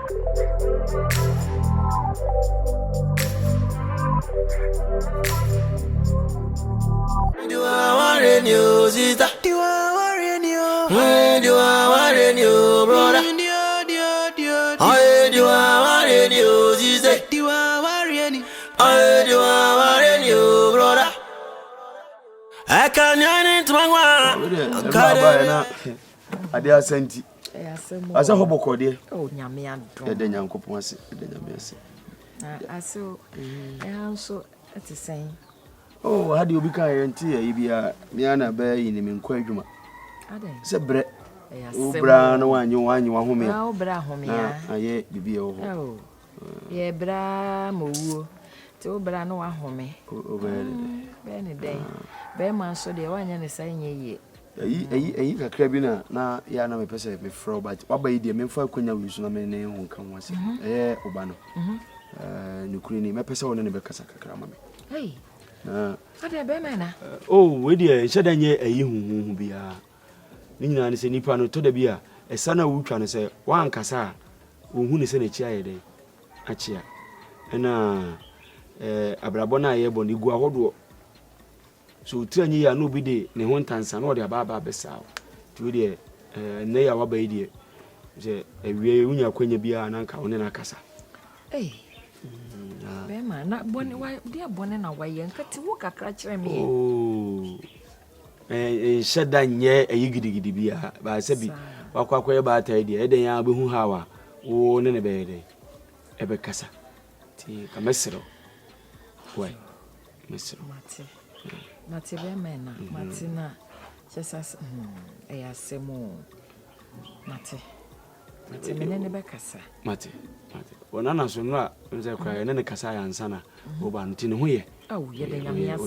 Do I want you, sister? Do I want you? Do I want you, brother? I do I want you, sister? Do I want you? I do I want you, brother? I can't run into my one. I dare send it. As a hobo cordial. Oh, Yamia, the Yanko Ponce, the Yamias. I saw, I also at the same. Oh, how do you become a tea? You be a Miana Bay in the Minquajuma. It's a bread. Oh, brown one, you want home. Oh, Brahomia. I yet be over. Oh, yeah, Bramo. To Brano home. Over any day. Berma so the one and the same ye. A crabina, now Yana may pass me fro, but what by the men for Quina Wisdom name won't come once. Eh, Obano. Ukraine, my person in the Becassa Cramame. Hey, what a Berma? Oh, with you, said I a you who be a Nina is a Nipano to the beer, a son of Wukan say, one cassa, who is in a chair day. A chair. And Abrabona Ebon, you go out. So 10 years no be day, ne one time, and all the Baba Bessau. To the Naya Wabadi, the Unia Quenya Bia and Anka on a casa. Hey, Berma, not one, why, dear Bonnet away and cut to walk a crutch me. Oh, and said that ye a yiggy beer, but I said, walk away about idea, then I'll be who hour, oh, none a baby. Ever casa. Take a messero. Why, Mr. Mate Berma, Martina, just as I say more. Mate, Mate, Becassa. Mate, when Anna Suna was a cry and then a Cassai and Sana, Obantin, who ye? Oh, yet the Yamia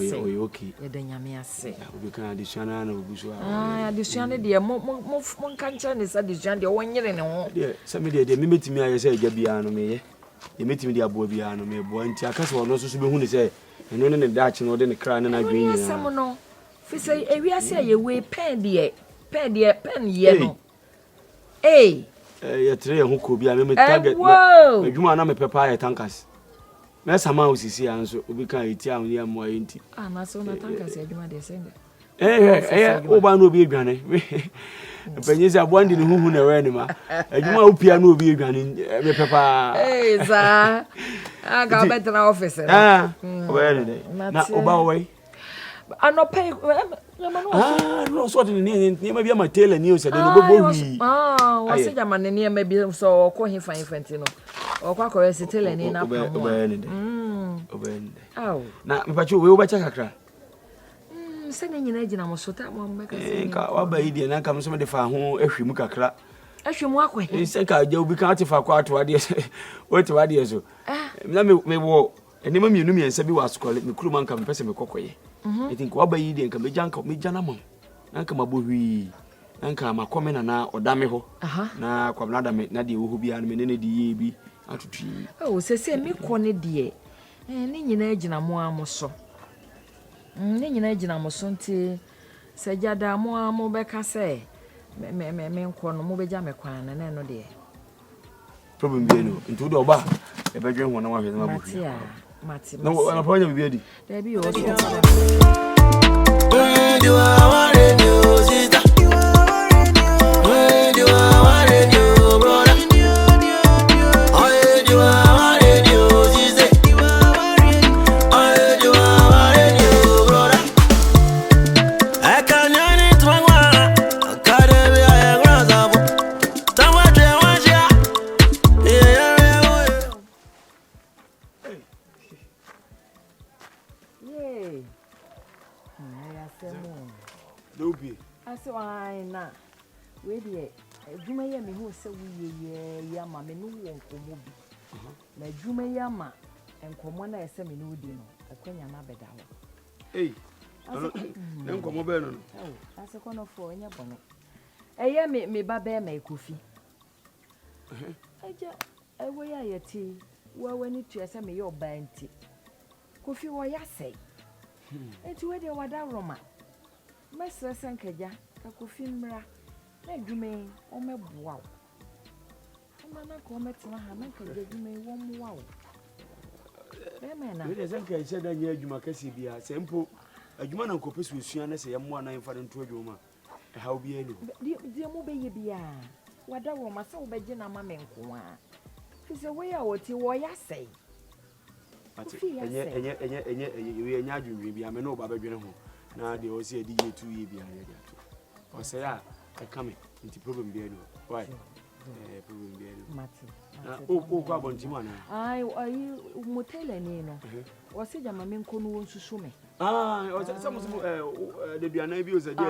okay, yet the Yamia say. We can addition and Bushua. Ah, addition, dear, one cancer is addition, the 1 year and all. Dear, some day they meet me, I say, Gabiano me. You meet me, dear Bobiano, me, boy, and Tiacas will not so be who say. And then the Dutch and the crown and I green. Someone no. If say, we are say you weigh pen yellow. Eh, a tray who could be a limit target. Whoa, you are not a papaya tankers. That's a mouse is here, and so we can eat down near more ain't it? Ah, not so not tankers, you might say. Oban will be a granny. But yes, I wondered who never anymore. And you know, piano will be a granny, papa. Eh, sir. I got better officer. Ah, well, not about way. I'm not paying. Ah, no, sort of near maybe my tailor news. I don't know. Oh, I said, I'm near maybe so call him fine Fentino or Quacker tailor in up. Oh, now, but you will watch a crack. Sending an agent, I was so that one because I Bediide and I come some of the farm home if you muka crack. I should walk with you. Say, you'll be counted for quite 2 years. What 2 years? Let me walk. And then you knew me and said, you was calling me crewman come person me cocoy. I think what Bediide and come be junk of me janamon. Nanka Mabuhi. Nanka ma comment and now or dameho. Na come nada me nadi who be an many be out to tree. Oh, say me corny dear. And in your age and I'm more so. Nina Jina Mosonti said Yada more Mobeka say, me corner Mobeja me quan and no dear. Probably into the bar, a bedroom 1 hour with Matia. No, I'm a point of beauty. There be also. Do I want a new sister? Do I want a new brother? Do I want a new sister? Do I want a new brother? I can't run into my one. I can't be a grasshopper. Someone try one shot. Yay. Dobi. I saw I na. Wait here. Juma yama who say we yama me no won komo bi. Na juma yama enkomo na ese me no di no. Akwanya na beda ho. Eh. Na enkomo be no. Oh, ase kono fo nya bono. Eye me ba be ma ekofi. Aja ewe ya yeti. Wa wani tu ese me yo ba nti. Kofi wo ya sei. Enti we de wada roma. Mesra senkaja ka kofi mra. Na dwume o meboa o mana ko metima ha na ka adwuma yi wo mo wa wo Berma na we dey say ka say da nya adwuma kase bia se mpo adwuma na nkopɛ so esua na se yɛmmoa na yɛmfa ne nto adwuma how be any die mo be ye bia wada wo ma se wo beje na ma menko a fi se we ya woti wo ya sei ati enye we nya adwuma bia me no ba badwene ho na de o se edi ye 2 ye bia ye ato o se ya ka kame nti problem bia no why problem bia no mati o kwa bontima na ai motela ni no o se jama menko no won susu me o se mo de duana bi o se de ye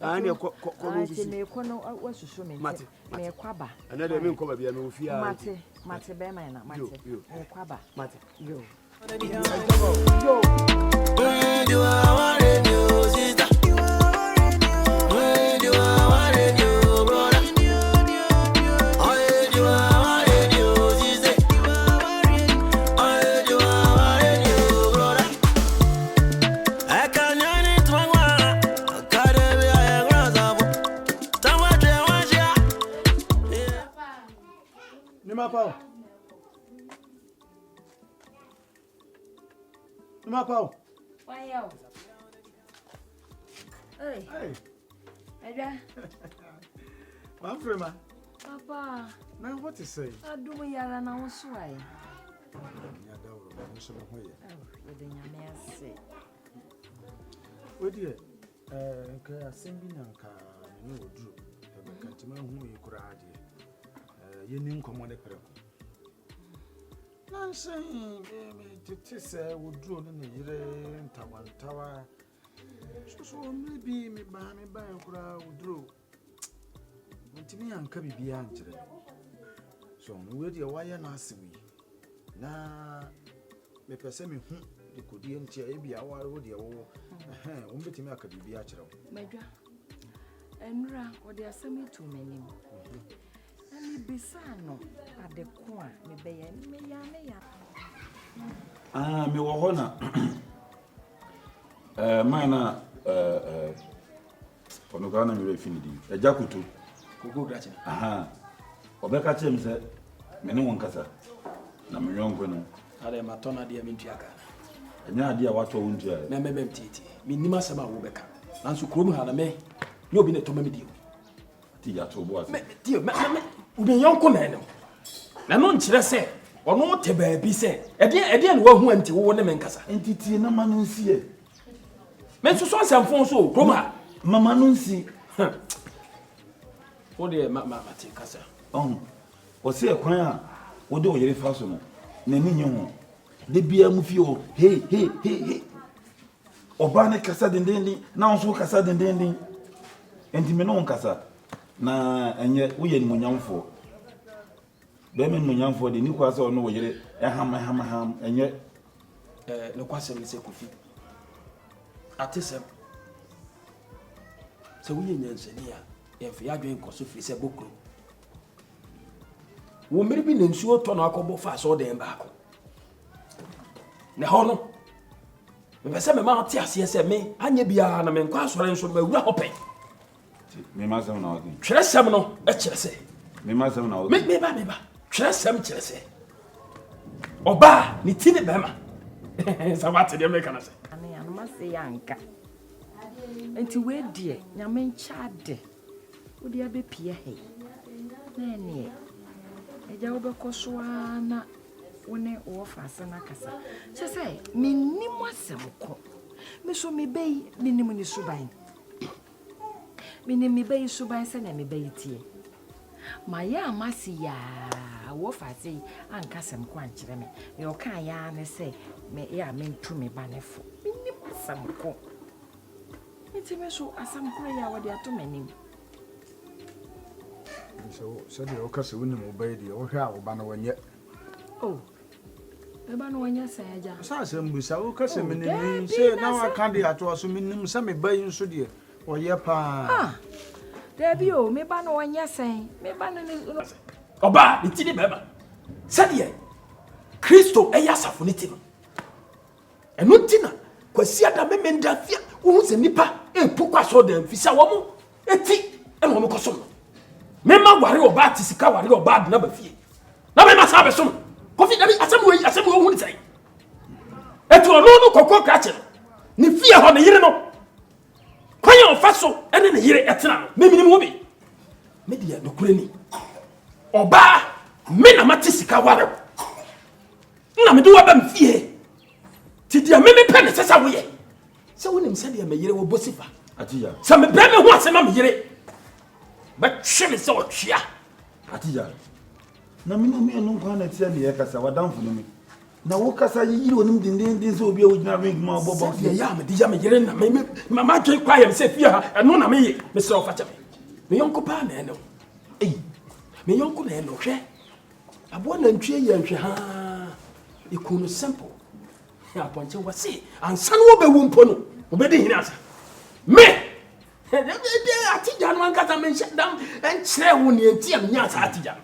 bi ne ko no susu me ko no wa susu me me kwaba ana de me ko ba bia me ofia mati Berma na mati me kwaba mati yo do I want it, you sister? Do I want it, you brother? Do I want it, you sister? Do I want it, you brother? I can't run it, my one. I can't be a grasshopper. Somewhere, watch ya. Nimapao. Why yo? Hey. Ada. One frame. Papa. Now what is say? Adu mo yara na wo so ai. Ya da wo mo so ho ye. We de nyame ase. We die nka asembi na nka me no oduro. E be ka tima hu yi kura ade. Ye ni nkomo de preko. Nansen me tete se oduro no ne yire ntawantawa. So maybe me ba kura oduro. Ntimi anka bibia nkyere. So we dey wire na asewi. Na me pese me hu de kodie ntia e bia wo de wo. Wo betimi aka bibia kyere wo. Madwa. Enura wo de asemi to menim. Ani bisano adeko a me be ya me ya. Me wo ho na mana ono kana mi re finidi ejakuto Kogo gracha. aha obeka chem se me ne won kasa na me yonko no ade matona de me ntuaka nya ade a wato won tua me titi me nima sama wo beka nanso krom ha na me ne obi ne to me dio ti ya to bo ase me dio me obi yonko na ene na no nkyere se ono te ba bi se ede ne wahu anti wo ne me nkasa entity na manu nsie me so samfon so krom ha mama no nsi wo de ma te kasa o se ekwan a wo de o yere fa so no na ni nyu de bia mu fi o hey oba ne kasa dendendin na onso kasa dendendin enti me no kasa na enye wo ye ni munyamfo be me munyamfo de ni kwa se ono wo yere eham enye ne kwase me se kofi atesem se wo ye nyansania e fi adwen ko so fi se bokro wo mmiri bi na nsuo to na akobo fa so de mbaako ne ho no me pese me ma ate ase se me anya bia na me nkwa asore nso ma wura hope me ma sem na wodi twere sem no e kyere se me ma sem na wodi me ba twere sem kyere se oba ni ti ne Berma sabate de me kana se Ani anuma se yanka. Enti we die nyame ncha de. Wo de abepie he. Na ne. Eja wo bekoso na wone wo fa se na kasa. Se se minnim asem ko. Me so me bei minnim ni suban. Minnim me bei suban se na me bei tie. Ma ya amasi ya wo fa se anka sem ko ankyere me. Ye o kan ya ne se me ya me ntu me banefo. Minnim asem ko. Enti me so asem ko ya wo de ato manim. So de o kasa woni mo bai de o hwa wo ba na wanye. Oh. E ba no wanye sa ya ja. Sa asem bu sa o kasa me ni se na wa kan de ato so me nim sa me bai nso de o ye pa. Debi o me ba no wanye sen. Me ba no ni oba ni ti ne Berma sade Kristo e ya safo ne ti no eno ti na kwasi ada me mendafia wo se nipa e pokwa so da mfisa wo mo eti e mo koso Mema ware oba tisika ware oba na ba fie. Na me ma sa be som. Kofi da bi asem wo hu ni sai. Etu no kokko krache. Ni fie ho ne yire no. Kwanya ofa so ene ne yire etena. Me minim wo bi. Me dia dokure ni. Oba me na matisika ware. Na me do wa ba mfie. Ti dia me pe ne sesa wo ye. Se wo nim se dia me yire wo bosifa. Atija. Se me be me ho asema me yire. Ba cheme se o twia. Atija. Na me no me no kwa na tia ne kasa wadamfo no me. Na wo kasa yiri onim dindindin se obi a wogina ring ma bobo. Ya me dia me yire na me mama twen kwa ye se fie ha eno na me ye. Me se o fa cheme. Me yonko pa na eno. Me yonko na eno hwe. Abo na ntwie ye nhwe ha. Ikunu simple. Ya ponche wase ansan wo be wu mpo no. Obedi hina asa. Me Atija no ankata me dam enkyere wo ne enti am nya sa Atija.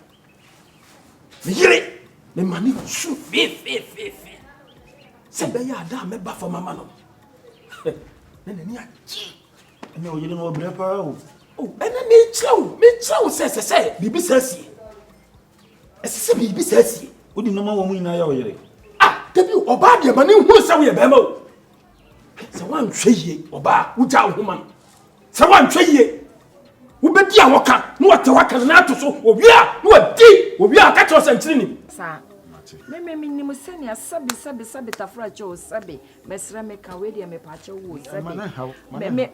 Me yire me mani su fe. Se be ya da me ba for mama no. Ne ni achi. Ne o yire no obre pa o. Oh, ene me chau se bibi sasi. Ese bibi sasi. Odi no ma wo mu ina ya o yire. Ah, debi oba de mani hu se wo ye be ma o. Se wan hweye oba wuja wo ma. Se wan hweye wo be di awoka no wate waka na ato so owi a no adi owi a ka cho sentiri ni sa me nim se ne sabi tafra cho sabi mesra me ka we dia me pa che wo sabi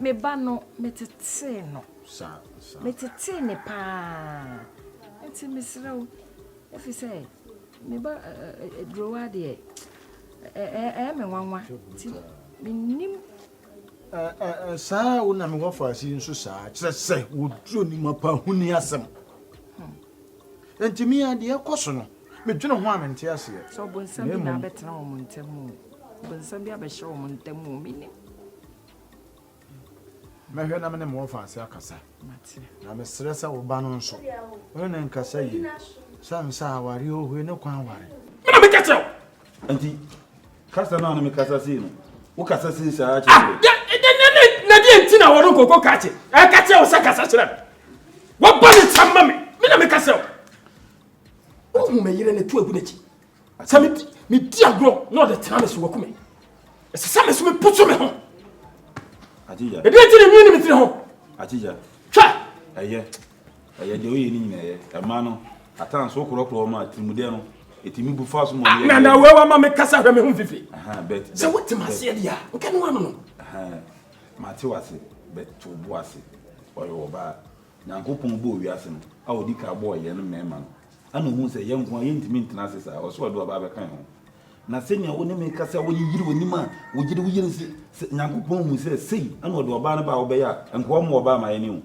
me ba no metete no sa metete ne pa enti mesra o efi se me ba drowa de me wanwa ti me nim sa una me go fa si nso sa kire se wo duro ni mapa huni asem enti mi ade ekoso no me dwene ho amente ase so bonsa bi na betra wo montemu bonsa bi abehye wo montemu mi ni me hwe na me ne mo fa ase akasa mate na me stressa wo ba no nso wo ne nkasa yi sansa aware ohwe ne kwan aware me na me kacho Anti kasa na me kasa si no. Wo kasa si sa a na di enti na woro kokko kache e kache wo sakasa kire wo ba ni tamma me na me kacho o mu me yire ne tu agu na chi sa me di agro no de tena me so wakume ese sa me so me putu me ho Atija. e di enti ne mi ni me tire ho Atija. twa Aye de oyi ni nyina ye. Ema no atan so korokoro ma timude no. Etimi bu fa so mo ye. Na we wa ma me kasa hwe me ho fifi bet. se what ma se dia nke no ano no Mate wase bet to bu ase. Oyo ba. Nyankopon bo wiase no. A odi ka bo ye no mema no. Ana hu se ye nko ye ntimi ntena se sa. O so do ba be kan ho. Na senya woni me kasa wo yiri woni ma wo gide wo yiri se Nyankopon hu se sei ana o do ba no ba wo be ya nko mo ba ma ye ni hu.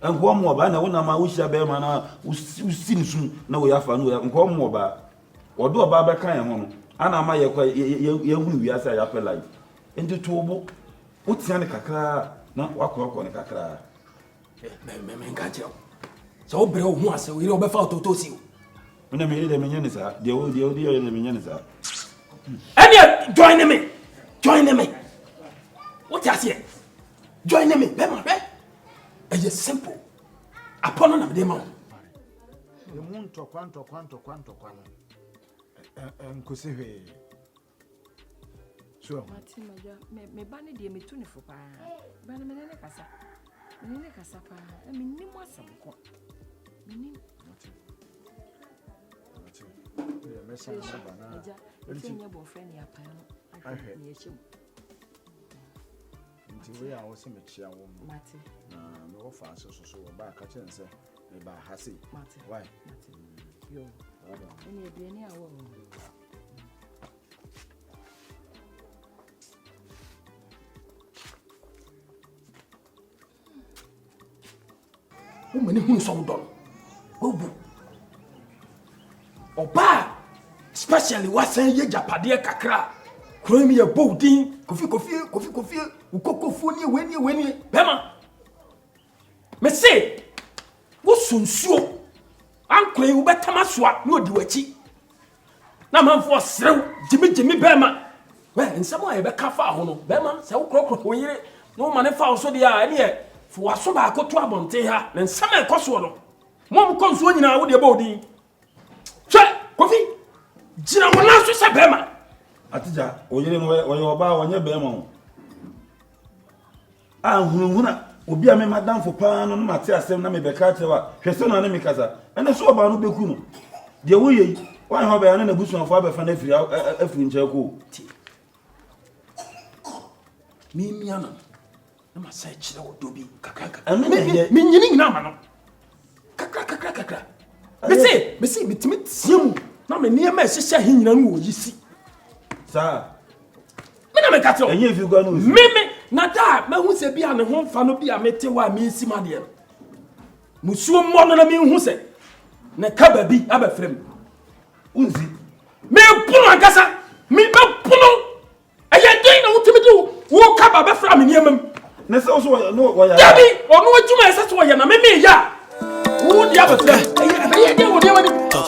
Nko mo ba na wona ma wo hia be ma na wo sinsun na wo yafa no nko mo ba wo do ba be kan ho no ana ma ye kwa ye hu wiase ya pe life enti tobo wo tia ne kakra na wakọ ne kakra me ngaje so obre o hu ase o ire obefa ototo si o una me ire de menye ne sa de o de menye ne sa ene join me what you say join me be ma be e simple apono na de ma le mun to kwanto kwano nkosi hwe so mate maja me ba ne de metuni fo pa ba ne ne kasa pa me nim asem ko me nim ya mesa na bana enti bo friend ya pa no ahwe ne yechim nti we ya wo se me chia wo mate na me wo fa so ba ka chen se me ba hasi mate why mate yo eni edeni awo o mani hu so do obu oba especially wasan ye japade kakra kuro mi ye boldin kofi ukokofo ni weni bema me say wo sunsuo ankore wo betama soa no di wachi na manfo serew jimi bema we nsamo ye be ka fa ho no bema se wo krokro wo yire no mane fa so dia ene ye for so ba ko to abonte ha na nsama e koso no mom ko nso nyina wo de ba odin hwe Kofi jina mo na so se Berma atija oyere no oye oba onye Berma o hunhuna obi a me madam fo pa no mate asem na me beka tewa hwese no na me kasa ene so oba no beku no de wo yi wan ho ba na busu afo abefa na afiri nche ko mi ana na ma sai chire wo dobi kakaka me nyini nyina ma no kakaka bese mitimi tiam na me niam a hyehyɛ he nyina no wo yisi sa me na me ka tro enye fi gwa no me na da ma hu se bia ne ho fa no bia mete wa me nsi ma de musuo mo no na me hu se na ka ba bi abafrem unzi me puno ankasa me puno aye den na wutimi de wo ka ba bafra me niam na se so no wa ya dabi onu adwuma ese so ya na me ya wo dia bafrem aye